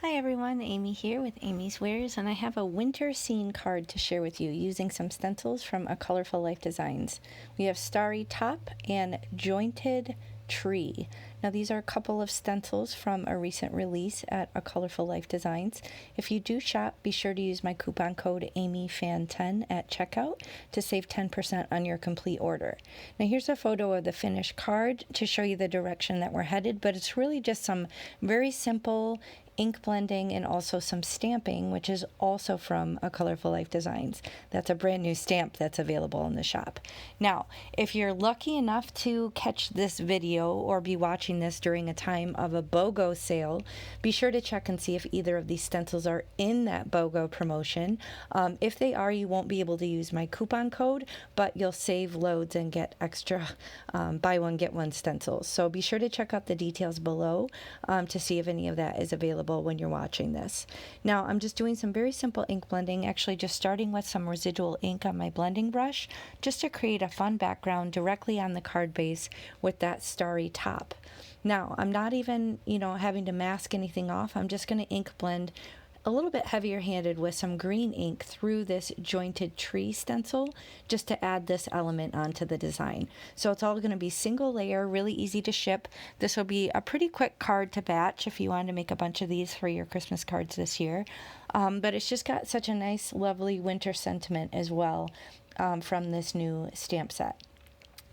Hi everyone, Amy here with Amy's Wares, and I have a winter scene card to share with you using some stencils from A Colorful Life Designs. We have Starry Top and Jointed Tree. Now these are a couple of stencils from a recent release at A Colorful Life Designs. If you do shop, be sure to use my coupon code AMYFAN10 at checkout to save 10% on your complete order. Now here's a photo of the finished card to show you the direction that we're headed, but it's really just some very simple ink blending and also some stamping, which is also from A Colorful Life Designs. That's a brand new stamp that's available in the shop. Now, if you're lucky enough to catch this video or be watching this during a time of a BOGO sale, be sure to check and see if either of these stencils are in that BOGO promotion. If they are, you won't be able to use my coupon code, but you'll save loads and get extra buy one, get one stencils. So be sure to check out the details below to see if any of that is available when you're watching this. Now I'm just doing some very simple ink blending, actually just starting with some residual ink on my blending brush just to create a fun background directly on the card base with that starry top. Now I'm not even having to mask anything off. I'm just going to ink blend a little bit heavier handed with some green ink through this Jointed Tree stencil just to add this element onto the design. So it's all going to be single layer, really easy to ship. This will be a pretty quick card to batch if you want to make a bunch of these for your Christmas cards this year. But it's just got such a nice, lovely winter sentiment as well from this new stamp set.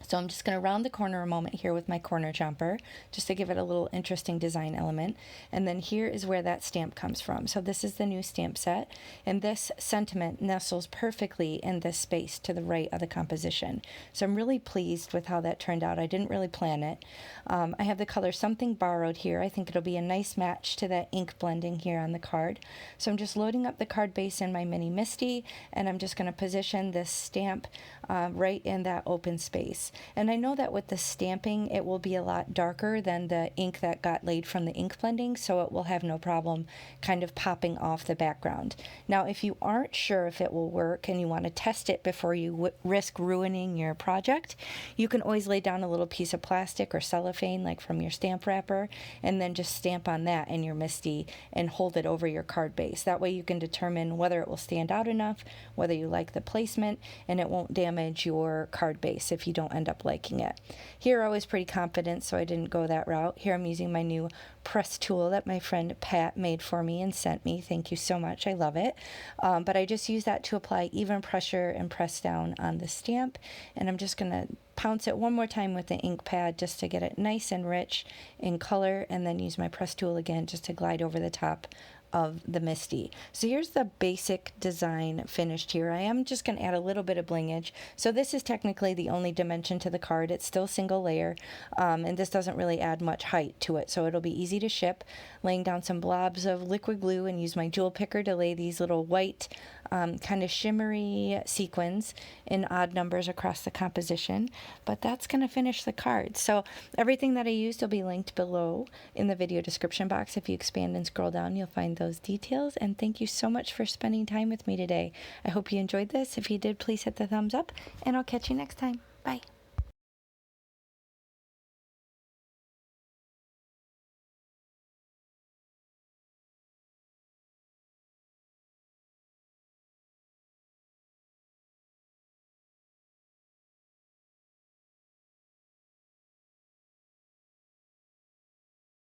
So I'm just going to round the corner a moment here with my corner jumper just to give it a little interesting design element. And then here is where that stamp comes from. So this is the new stamp set, and this sentiment nestles perfectly in this space to the right of the composition. So I'm really pleased with how that turned out. I didn't really plan it. I have the color Something Borrowed here. I think it'll be a nice match to that ink blending here on the card. So I'm just loading up the card base in my mini MISTI, and I'm just going to position this stamp right in that open space. And I know that with the stamping, it will be a lot darker than the ink that got laid from the ink blending, so it will have no problem kind of popping off the background. Now, if you aren't sure if it will work and you want to test it before you risk ruining your project, you can always lay down a little piece of plastic or cellophane, like from your stamp wrapper, and then just stamp on that in your MISTI and hold it over your card base. That way you can determine whether it will stand out enough, whether you like the placement, and it won't damage your card base if you don't end up liking it. Here I was pretty confident, so I didn't go that route. Here I'm using my new press tool that my friend Pat made for me and sent me. Thank you so much. I love it. But I just use that to apply even pressure and press down on the stamp. And I'm just going to pounce it one more time with the ink pad just to get it nice and rich in color, and then use my press tool again just to glide over the top of the MISTI. So here's the basic design finished here. I am just going to add a little bit of blingage. So this is technically the only dimension to the card. It's still single layer, and this doesn't really add much height to it, so it'll be easy to ship. Laying down some blobs of liquid glue and use my jewel picker to lay these little white kind of shimmery sequins in odd numbers across the composition. But that's going to finish the card. So everything that I used will be linked below in the video description box. If you expand and scroll down, you'll find those details. And thank you so much for spending time with me today. I hope you enjoyed this. If you did, please hit the thumbs up, and I'll catch you next time. Bye.